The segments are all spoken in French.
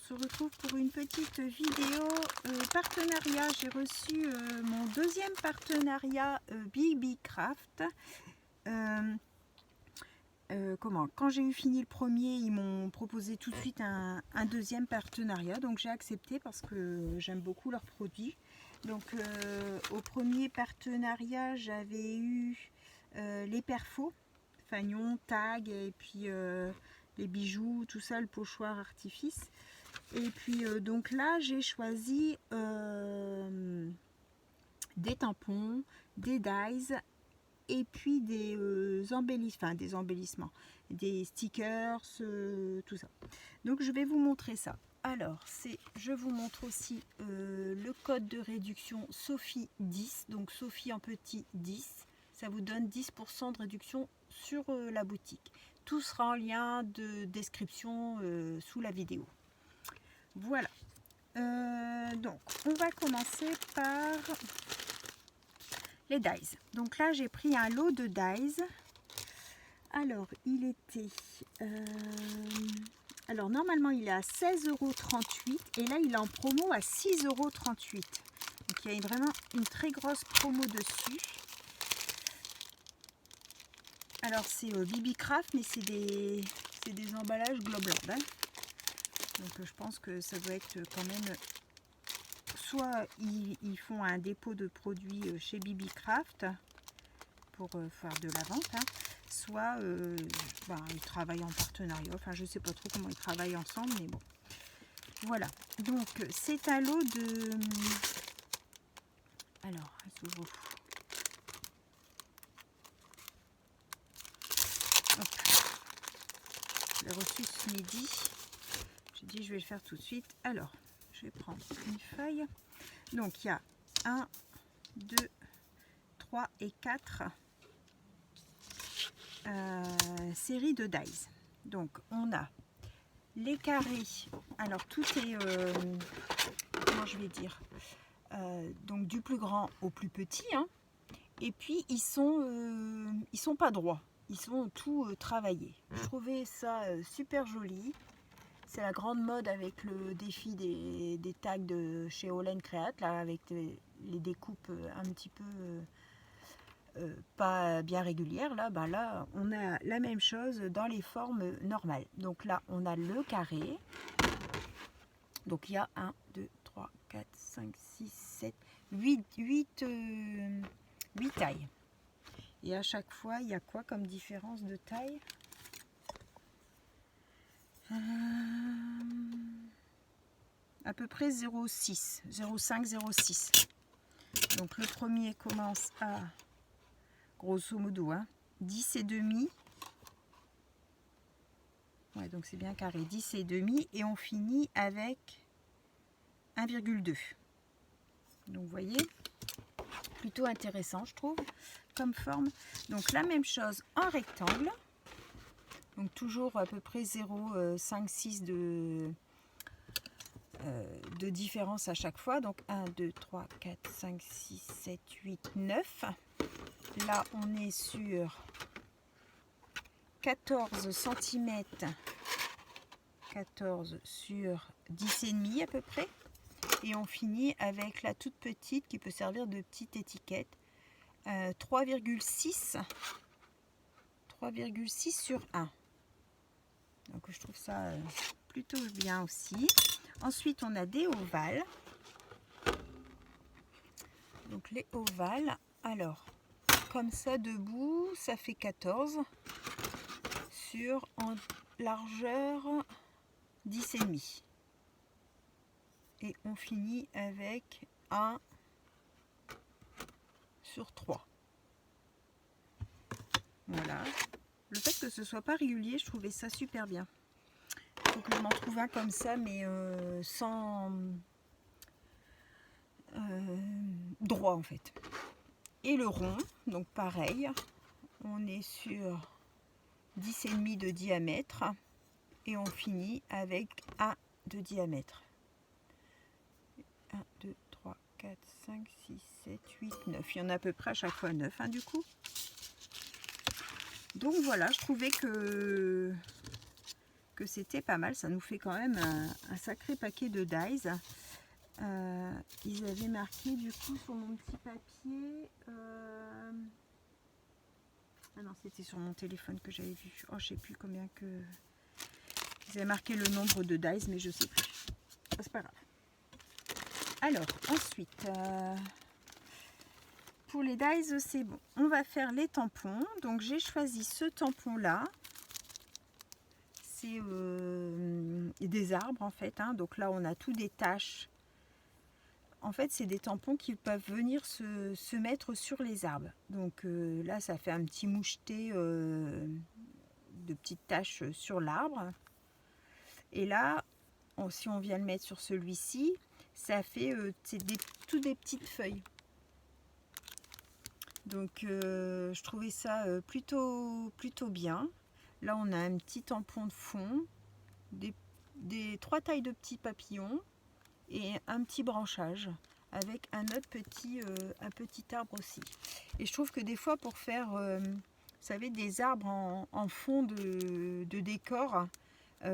se retrouve pour une petite vidéo partenariat. J'ai reçu mon deuxième partenariat BB-Craft. Quand j'ai eu fini le premier, ils m'ont proposé tout de suite un deuxième partenariat, donc j'ai accepté parce que j'aime beaucoup leurs produits. Donc au premier partenariat, j'avais eu les perfos, fanion, tag, et puis les bijoux, tout ça, le pochoir artifice. Et puis donc là, j'ai choisi des tampons, des dies, et puis des embellissements, des stickers, tout ça. Donc je vais vous montrer ça. Alors, je vous montre aussi le code de réduction Sophie 10, donc Sophie en petit 10, ça vous donne 10% de réduction sur la boutique. Tout sera en lien de description sous la vidéo. Voilà. Donc, on va commencer par les dies. Donc là, j'ai pris un lot de dies. Alors, il était... alors, normalement, il est à 16,38 € et là, il est en promo à 6,38 €. Donc, il y a vraiment une très grosse promo dessus. Alors, c'est BB-Craft, mais c'est des emballages Globland. Hein. Donc, je pense que ça doit être quand même... Soit ils font un dépôt de produits chez BB-Craft pour faire de la vente, hein. Soit ils travaillent en partenariat, enfin je sais pas trop comment ils travaillent ensemble, mais bon. Voilà, donc c'est un lot de... Alors, elle s'ouvre. Je l'ai reçu ce midi. J'ai dit je vais le faire tout de suite. Alors, je vais prendre une feuille. Donc il y a 1, 2, 3 et 4 séries de dies. Donc on a les carrés. Alors tout est, comment je vais dire, donc du plus grand au plus petit, hein. Et puis ils sont pas droits. Ils sont tout travaillés. Je trouvais ça super joli. C'est la grande mode avec le défi des tags de chez Olen Create, là, avec les découpes un petit peu pas bien régulières. Là, là, on a la même chose dans les formes normales. Donc là, on a le carré. Donc il y a 1, 2, 3, 4, 5, 6, 7, 8 tailles. Et à chaque fois, il y a quoi comme différence de taille ? À peu près 0,6, 0,5, 0,6. Donc le premier commence à, grosso modo, 10,5. Ouais, donc c'est bien carré, 10,5. Et on finit avec 1,2. Donc vous voyez, plutôt intéressant je trouve, comme forme. Donc la même chose en rectangle. Donc toujours à peu près 0,5-6 de différence à chaque fois. Donc 1, 2, 3, 4, 5, 6, 7, 8, 9. Là, on est sur 14 cm. 14 sur 10,5 à peu près. Et on finit avec la toute petite qui peut servir de petite étiquette. 3,6 sur 1. Donc je trouve ça plutôt bien aussi. Ensuite on a des ovales. Donc les ovales, alors comme ça debout, ça fait 14 sur en largeur 10,5. Et on finit avec 1 sur 3. Voilà. Le fait que ce soit pas régulier, je trouvais ça super bien. Il faut que je m'en trouve un comme ça, mais sans droit en fait. Et le rond, donc pareil, on est sur 10,5 de diamètre et on finit avec 1 de diamètre. 1, 2, 3, 4, 5, 6, 7, 8, 9. Il y en a à peu près à chaque fois 9 du coup. Donc voilà, je trouvais que que c'était pas mal. Ça nous fait quand même un sacré paquet de dies. Ils avaient marqué du coup sur mon petit papier. Ah non, c'était sur mon téléphone que j'avais vu. Oh, je sais plus combien que. Ils avaient marqué le nombre de dies, mais je sais plus. C'est pas grave. Alors, ensuite, pour les dies, c'est bon. On va faire les tampons. Donc, j'ai choisi ce tampon-là. C'est des arbres, en fait. Hein. Donc là, on a tout des taches. En fait, c'est des tampons qui peuvent venir se mettre sur les arbres. Donc là, ça fait un petit moucheté de petites taches sur l'arbre. Et là, si on vient le mettre sur celui-ci, ça fait toutes des petites feuilles. Donc je trouvais ça plutôt bien. Là, on a un petit tampon de fond, des 3 tailles de petits papillons et un petit branchage avec un autre petit arbre aussi. Et je trouve que des fois, pour faire, vous savez, des arbres en fond de décor,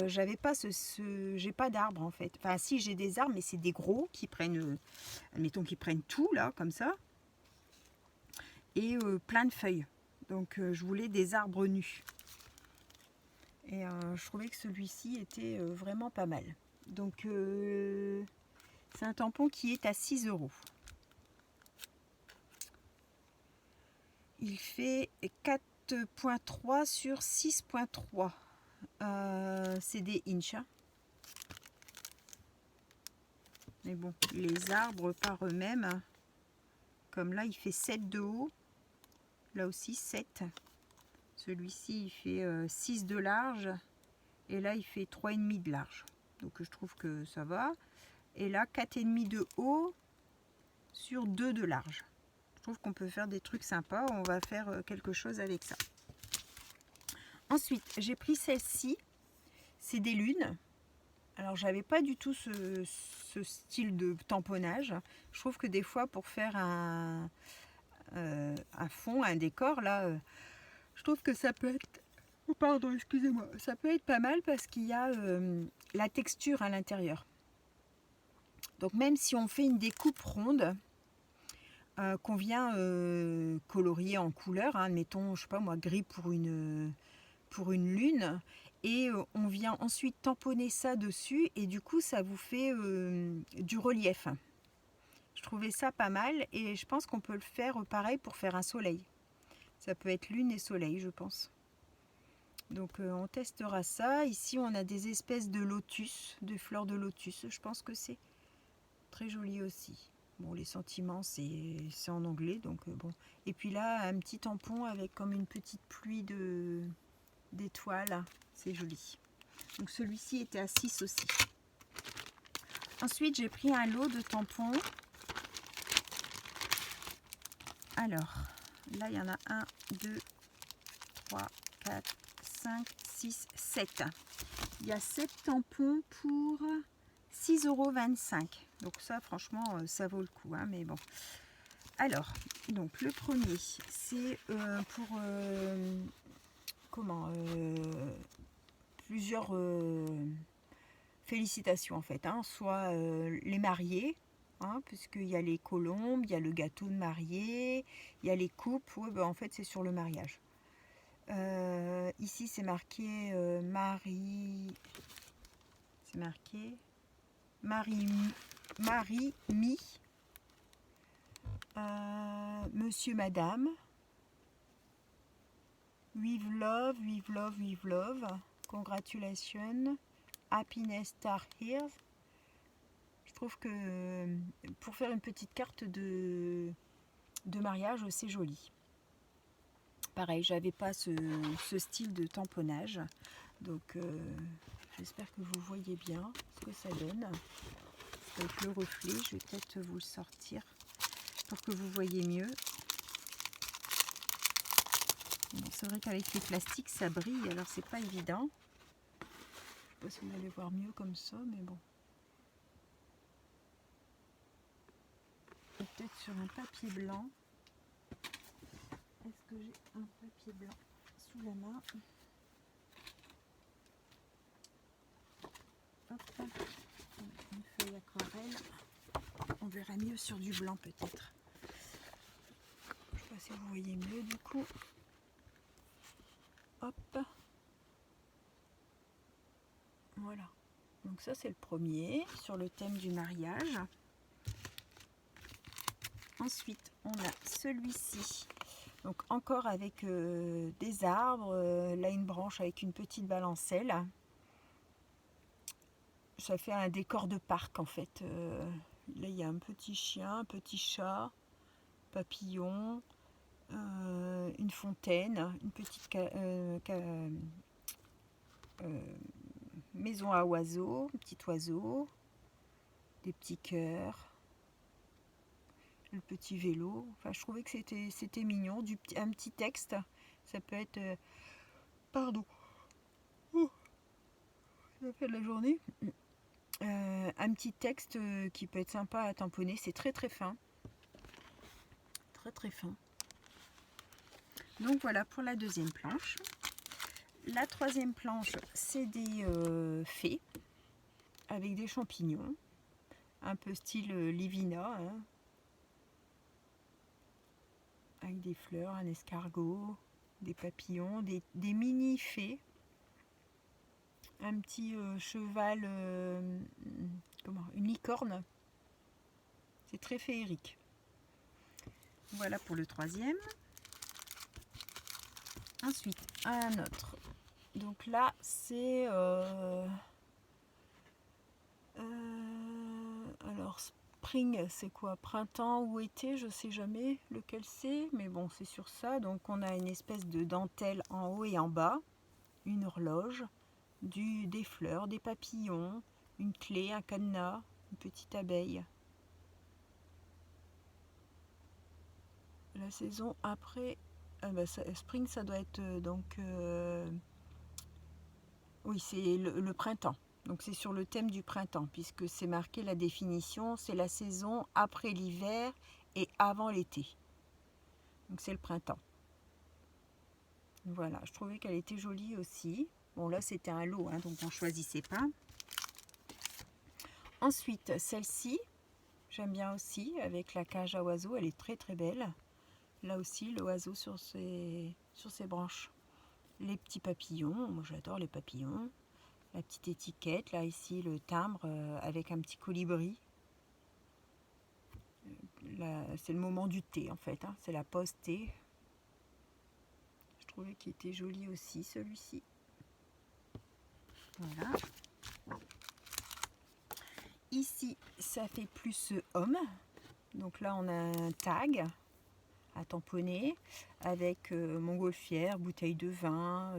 j'avais pas j'ai pas d'arbres en fait. Enfin si, j'ai des arbres, mais c'est des gros qui prennent, admettons qu'ils prennent tout là comme ça, et plein de feuilles. Donc je voulais des arbres nus. Et je trouvais que celui-ci était vraiment pas mal. Donc c'est un tampon qui est à 6 €. Il fait 4,3 sur 6,3. C'est des inches. Mais bon, les arbres par eux-mêmes, comme là, il fait 7 de haut. Là aussi, 7. Celui-ci, il fait 6 de large. Et là, il fait 3,5 de large. Donc, je trouve que ça va. Et là, 4,5 de haut sur 2 de large. Je trouve qu'on peut faire des trucs sympas. On va faire quelque chose avec ça. Ensuite, j'ai pris celle-ci. C'est des lunes. Alors, j'avais pas du tout ce style de tamponnage. Je trouve que des fois, pour faire un fond, un décor, là, je trouve que ça peut être... Oh, pardon, excusez-moi. Ça peut être pas mal parce qu'il y a la texture à l'intérieur. Donc, même si on fait une découpe ronde, qu'on vient colorier en couleur, hein, mettons, je sais pas moi, gris pour une lune, et on vient ensuite tamponner ça dessus, et du coup ça vous fait du relief. Je trouvais ça pas mal, et je pense qu'on peut le faire pareil pour faire un soleil. Ça peut être lune et soleil, je pense. Donc on testera ça. Ici on a des espèces de lotus, de fleurs de lotus. Je pense que c'est très joli aussi. Bon, les sentiments c'est en anglais, donc bon. Et puis là un petit tampon avec comme une petite pluie d'étoiles. C'est joli. Donc celui-ci était à 6 aussi. Ensuite, j'ai pris un lot de tampons. Alors, là, il y en a 1, 2, 3, 4, 5, 6, 7. Il y a 7 tampons pour 6,25 €. Donc ça, franchement, ça vaut le coup. Hein, mais bon. Alors, donc le premier, c'est pour... plusieurs félicitations en fait, hein, soit les mariés, hein, puisqu'il y a les colombes, il y a le gâteau de mariée, il y a les coupes, ouais, bah, en fait c'est sur le mariage. Ici c'est marqué Marie, c'est marqué Marie Mi, Monsieur Madame, with love, with love, with love. Congratulations, happiness star here. Je trouve que pour faire une petite carte de mariage, c'est joli. Pareil, j'avais pas ce style de tamponnage. Donc j'espère que vous voyez bien ce que ça donne. Avec le reflet, je vais peut-être vous le sortir pour que vous voyez mieux. Bon, c'est vrai qu'avec les plastiques, ça brille, alors c'est pas évident. Je sais pas si vous allez voir mieux comme ça, mais bon. Et peut-être sur un papier blanc. Est-ce que j'ai un papier blanc sous la main? Hop, une feuille aquarelle. On verra mieux sur du blanc peut-être. Je sais pas si vous voyez mieux du coup. Hop. Voilà. Donc ça c'est le premier sur le thème du mariage. Ensuite on a celui-ci. Donc encore avec des arbres. Là une branche avec une petite balancelle. Ça fait un décor de parc en fait. Là il y a un petit chien, un petit chat, papillon, une fontaine, une petite maison à oiseaux, un petit oiseau, des petits cœurs, le petit vélo. Enfin, je trouvais que c'était mignon. Un petit texte, ça peut être... pardon. Oh, ça fait de la journée. Un petit texte qui peut être sympa à tamponner. C'est très très fin. Très très fin. Donc voilà pour la deuxième planche. La troisième planche, c'est des fées avec des champignons. Un peu style Livina. Hein. Avec des fleurs, un escargot, des papillons, des mini fées. Un petit cheval, une licorne. C'est très féerique. Voilà pour le troisième. Ensuite, un autre. Donc là, c'est... alors, spring, c'est quoi? Printemps ou été? Je sais jamais lequel c'est. Mais bon, c'est sur ça. Donc, on a une espèce de dentelle en haut et en bas. Une horloge. Des fleurs, des papillons. Une clé, un cadenas. Une petite abeille. La saison après... spring, ça doit être oui, c'est le printemps. Donc c'est sur le thème du printemps, puisque c'est marqué la définition, c'est la saison après l'hiver et avant l'été. Donc c'est le printemps. Voilà, je trouvais qu'elle était jolie aussi. Bon là c'était un lot, hein, donc on ne choisissait pas. Ensuite, celle-ci, j'aime bien aussi, avec la cage à oiseaux, elle est très très belle. Là aussi, l'oiseau sur ses branches. Les petits papillons, moi j'adore les papillons. La petite étiquette, là ici le timbre avec un petit colibri. C'est le moment du thé en fait, hein, c'est la pause thé. Je trouvais qu'il était joli aussi celui-ci. Voilà. Ici ça fait plus homme. Donc là on a un tag à tamponner avec montgolfière, bouteille de vin,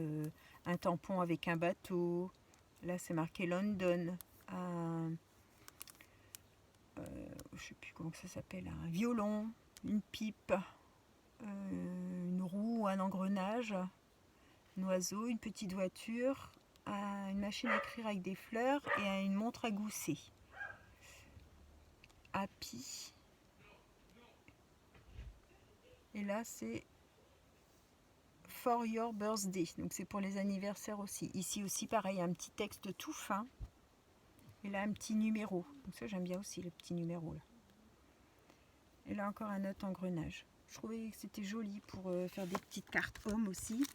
un tampon avec un bateau. Là c'est marqué London. Je sais plus comment ça s'appelle, un violon, une pipe, une roue, un engrenage, un oiseau, une petite voiture, une machine à écrire avec des fleurs et une montre à gousset. Happy. Et là c'est For Your Birthday, donc c'est pour les anniversaires aussi. Ici aussi pareil, un petit texte tout fin. Et là un petit numéro. Donc ça j'aime bien aussi le petit numéro là. Et là encore un autre engrenage. Je trouvais que c'était joli pour faire des petites cartes hommes aussi.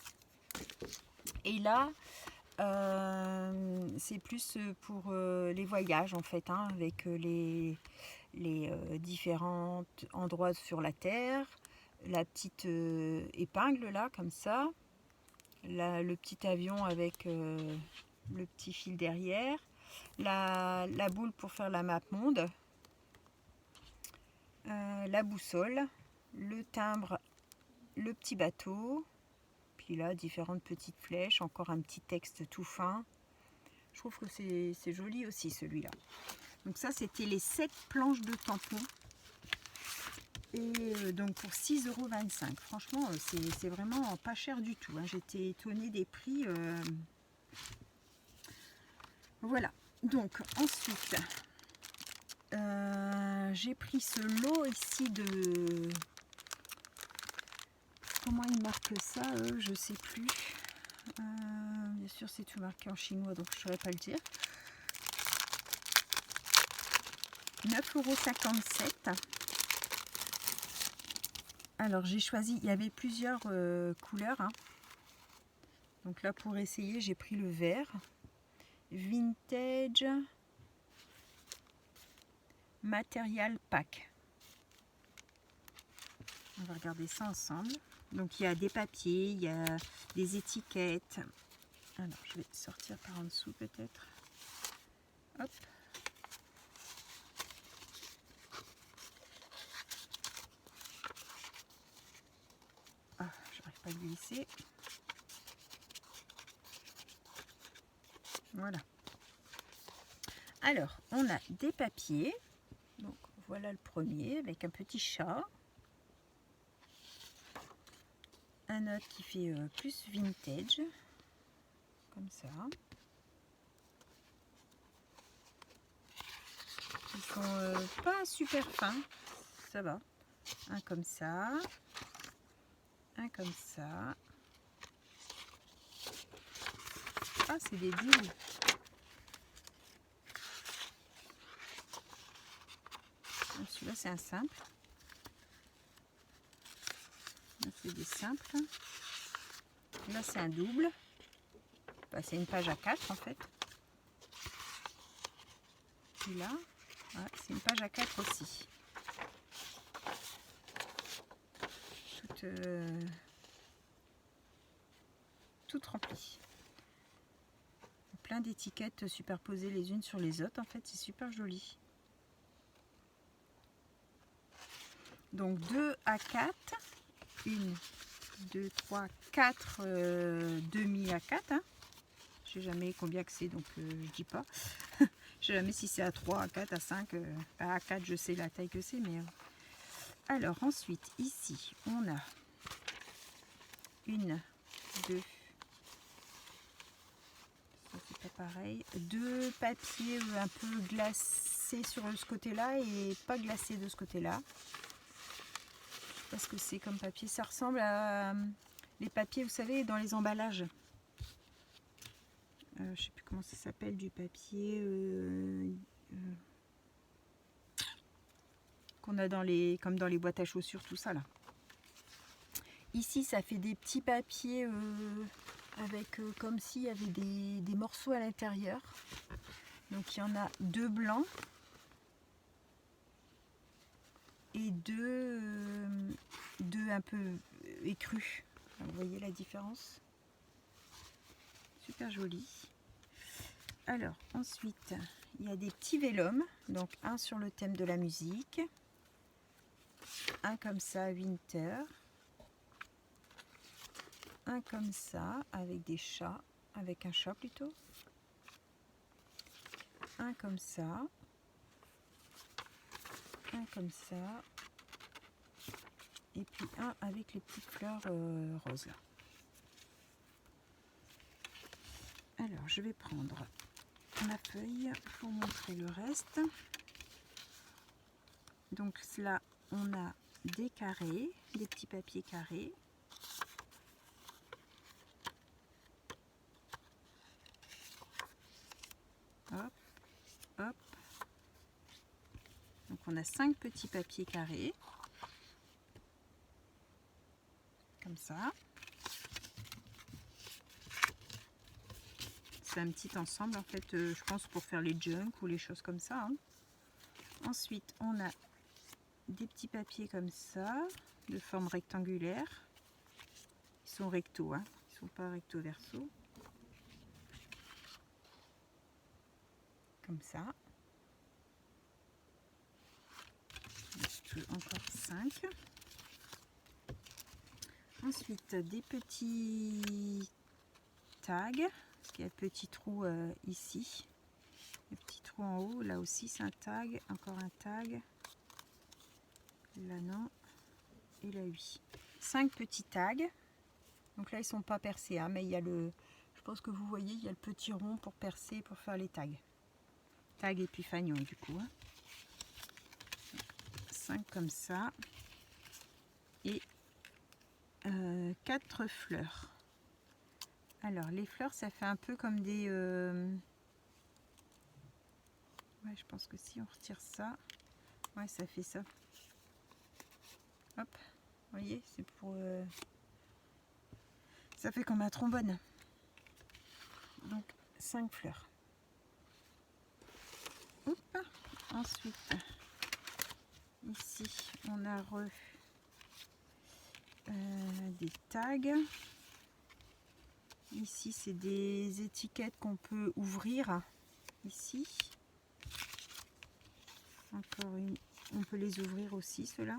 Et là, c'est plus pour les voyages en fait, hein, avec les différents endroits sur la Terre. La petite épingle là, comme ça. Là, le petit avion avec le petit fil derrière. La boule pour faire la map monde. La boussole, le timbre, le petit bateau, puis là différentes petites flèches, encore un petit texte tout fin. Je trouve que c'est joli aussi celui-là. Donc ça c'était les 7 planches de tampons et donc pour 6,25 €. Franchement c'est vraiment pas cher du tout, hein. J'étais étonnée des prix. Voilà, donc ensuite j'ai pris ce lot ici de... Comment ils marquent ça, eux, je sais plus. Bien sûr, c'est tout marqué en chinois, donc je ne saurais pas le dire. 9,57 €. Alors j'ai choisi, il y avait plusieurs couleurs, hein. Donc là pour essayer j'ai pris le vert. Vintage Material Pack. On va regarder ça ensemble. Donc il y a des papiers, il y a des étiquettes. Alors je vais sortir par en dessous peut-être. Hop. Ah, j'arrive pas à glisser. Voilà. Alors, on a des papiers. Donc, voilà le premier avec un petit chat. Un autre qui fait plus vintage. Comme ça. Ils sont pas super fins. Ça va. Un comme ça. Un comme ça. Ah, c'est des deals. Celui-là, c'est un simple. Là, c'est des simples. Là, c'est un double. Bah, c'est une page à 4 en fait. Et là, ouais, c'est une page à 4 aussi. Toute remplie. Plein d'étiquettes superposées les unes sur les autres. En fait, c'est super joli. Donc 2 à 4. 1, 2, 3, 4 demi à 4. Hein. Je sais jamais combien que c'est, donc je dis pas. Je sais jamais si c'est à 3, à 4, à 5. À 4, je sais la taille que c'est, mais... Alors, ensuite, ici, on a 1, 2... Ça, c'est pas pareil. 2 papiers un peu glacés sur ce côté-là et pas glacés de ce côté-là. Parce que c'est comme papier. Ça ressemble à les papiers, vous savez, dans les emballages. Je sais plus comment ça s'appelle, du papier qu'on a dans les, comme dans les boîtes à chaussures, tout ça là. Ici, ça fait des petits papiers avec comme s'il y avait des morceaux à l'intérieur. Donc il y en a 2 blancs et 2 un peu écrus. Vous voyez la différence? Super joli. Alors ensuite, il y a des petits vélums. Donc un sur le thème de la musique. Un comme ça, Winter. Un comme ça, avec des chats. Avec un chat plutôt. Un comme ça. Un comme ça. Et puis un avec les petites fleurs roses là. Alors je vais prendre ma feuille pour montrer le reste. Donc là on a des carrés, des petits papiers carrés. Hop, hop. Donc on a 5 petits papiers carrés. Comme ça. C'est un petit ensemble en fait, je pense pour faire les junk ou les choses comme ça. Hein. Ensuite, on a des petits papiers comme ça, de forme rectangulaire. Ils sont recto, hein. Ils sont pas recto verso. Comme ça. Encore 5. Ensuite, des petits tags. Parce qu'il y a le petit trou ici. Le petit trou en haut. Là aussi, c'est un tag. Encore un tag. Là, non. Et là, oui. 5 petits tags. Donc là, ils sont pas percés. Hein, mais il y a le... Je pense que vous voyez, il y a le petit rond pour percer, pour faire les tags. Tag et puis fanion, du coup. Hein. 5 comme ça. Et 4 fleurs. Alors, les fleurs, ça fait un peu comme des Ouais, je pense que si on retire ça, ouais, ça fait ça. Hop, vous voyez, c'est pour... ça fait comme un trombone. Donc, 5 fleurs. Hop. Ensuite, ici, on a des tags. Ici, c'est des étiquettes qu'on peut ouvrir. Ici. Encore une. On peut les ouvrir aussi, ceux-là.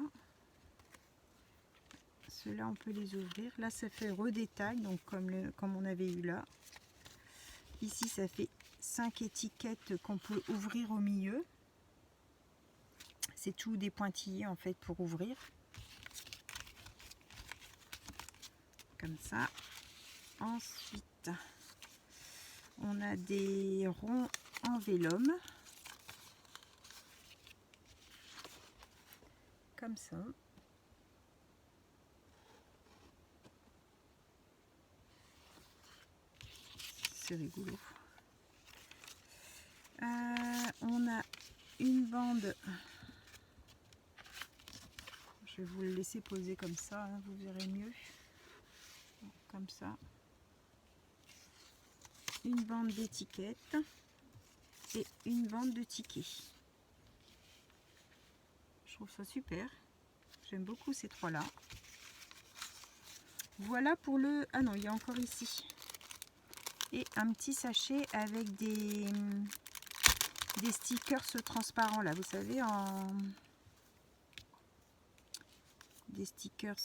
Ceux-là, on peut les ouvrir. Là, ça fait des tags, donc comme on avait eu là. Ici, ça fait 5 étiquettes qu'on peut ouvrir au milieu. C'est tout des pointillés, en fait, pour ouvrir. Comme ça. Ensuite, on a des ronds en vélum. Comme ça. C'est rigolo. On a une bande. Je vais vous le laisser poser comme ça, hein, vous verrez mieux. Comme ça. Une bande d'étiquettes et une bande de tickets. Je trouve ça super. J'aime beaucoup ces trois-là. Voilà pour le... Ah non, il y a encore ici. Et un petit sachet avec des stickers transparents là, vous savez, des stickers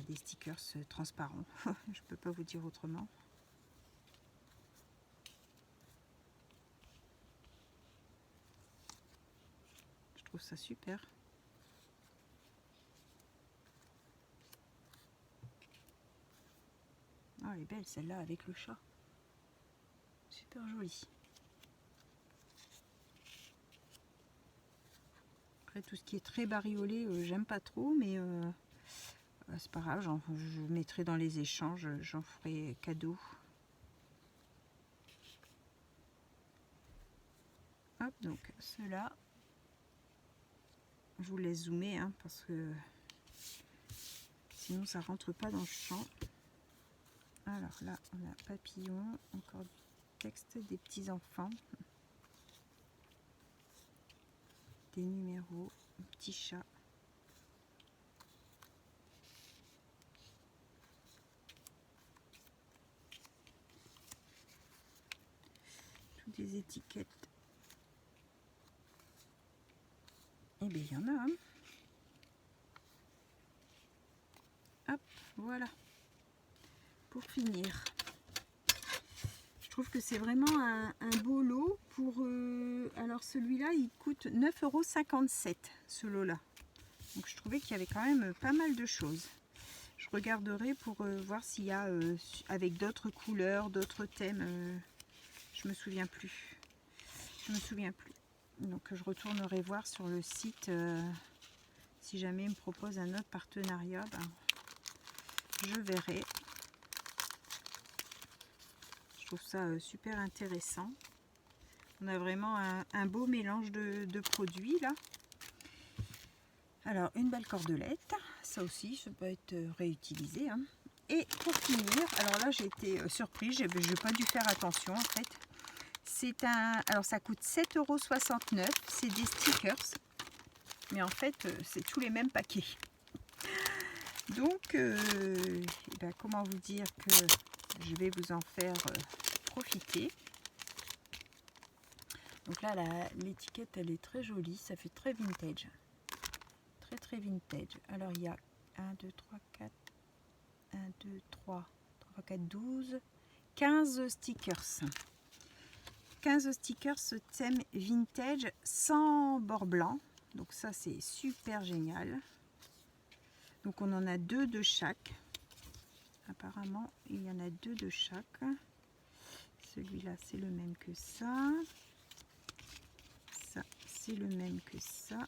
des stickers transparents. Je peux pas vous dire autrement. Je trouve ça super. Ah, elle est belle celle-là avec le chat. Super jolie. Après tout ce qui est très bariolé, j'aime pas trop, mais c'est pas grave, je mettrai dans les échanges, j'en ferai cadeau. Hop, donc ceux-là, je vous laisse zoomer hein, parce que sinon ça rentre pas dans le champ. Alors là, on a papillon, encore du texte des petits enfants, des numéros, un petit chat. Toutes des étiquettes. Et bien il y en a. Hein. Hop, voilà. Pour finir. Je trouve que c'est vraiment un beau lot pour... alors celui-là, il coûte 9,57 € ce lot-là. Donc je trouvais qu'il y avait quand même pas mal de choses. Je regarderai pour voir s'il y a avec d'autres couleurs, d'autres thèmes. Je me souviens plus. Je me souviens plus. Donc je retournerai voir sur le site si jamais il me propose un autre partenariat. Ben, je verrai. Je trouve ça super intéressant. On a vraiment un beau mélange de produits là. Alors une belle cordelette, ça aussi ça peut être réutilisé. Hein. Et pour finir, alors là j'ai été surprise, j'ai pas dû faire attention en fait. C'est alors ça coûte 7,69 €, c'est des stickers, mais en fait c'est tous les mêmes paquets. Donc ben, comment vous dire que je vais vous en faire profiter. Donc là l'étiquette elle est très jolie, ça fait très vintage. Très vintage. Alors il y a 1, 2, 3, 4, 1, 2, 3, 4, 12, 15 stickers. 15 stickers thème vintage sans bord blanc. Donc ça c'est super génial. Donc on en a 2 de chaque. Apparemment il y en a 2 de chaque. Celui-là c'est le même que ça. Ça c'est le même que ça.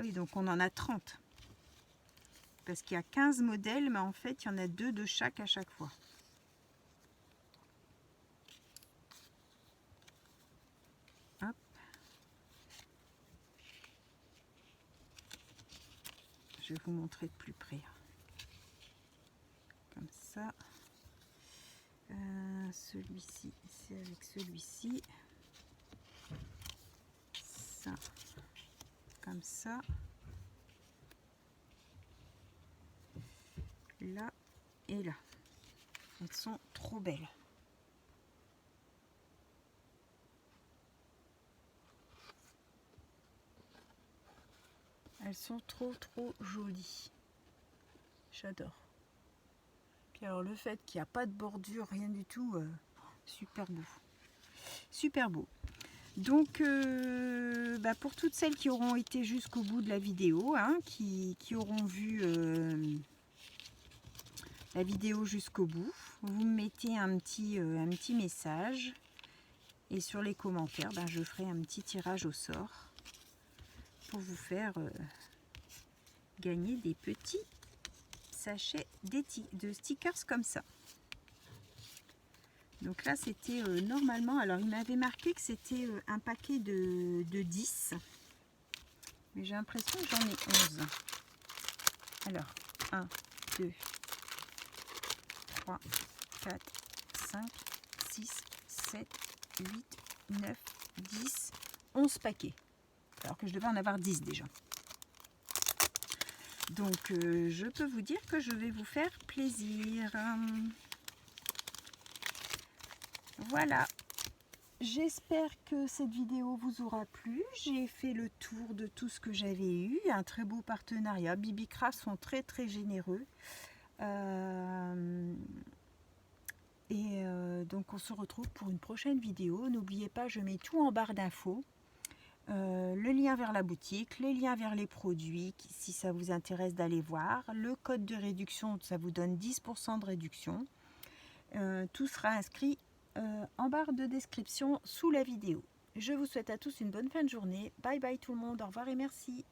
Ah oui, donc on en a 30. Parce qu'il y a 15 modèles, mais en fait, il y en a 2 de chaque à chaque fois. je vais vous montrer de plus près. Comme ça. Celui-ci, c'est avec celui-ci. Ça, comme ça. Là et là. Elles sont trop belles. Elles sont trop jolies. J'adore. Puis alors le fait qu'il n'y a pas de bordure, rien du tout, super beau. Super beau. Donc pour toutes celles qui auront été jusqu'au bout de la vidéo, hein, qui auront vu la vidéo jusqu'au bout, vous me mettez un petit message et sur les commentaires, je ferai un petit tirage au sort pour vous faire gagner des petits sachets de stickers comme ça. Donc là c'était normalement, alors il m'avait marqué que c'était un paquet de 10, mais j'ai l'impression que j'en ai 11. Alors 1, 2, 3, 4, 5, 6, 7, 8, 9, 10, 11 paquets. Alors que je devais en avoir 10 déjà. Donc je peux vous dire que je vais vous faire plaisir. Voilà. J'espère que cette vidéo vous aura plu. J'ai fait le tour de tout ce que j'avais eu. Un très beau partenariat. Bibi Craft sont très généreux. Donc on se retrouve pour une prochaine vidéo. N'oubliez pas, je mets tout en barre d'infos. Le lien vers la boutique, les liens vers les produits, si ça vous intéresse d'aller voir. Le code de réduction, ça vous donne 10% de réduction. Tout sera inscrit en barre de description sous la vidéo. Je vous souhaite à tous une bonne fin de journée. Bye bye tout le monde, au revoir et merci.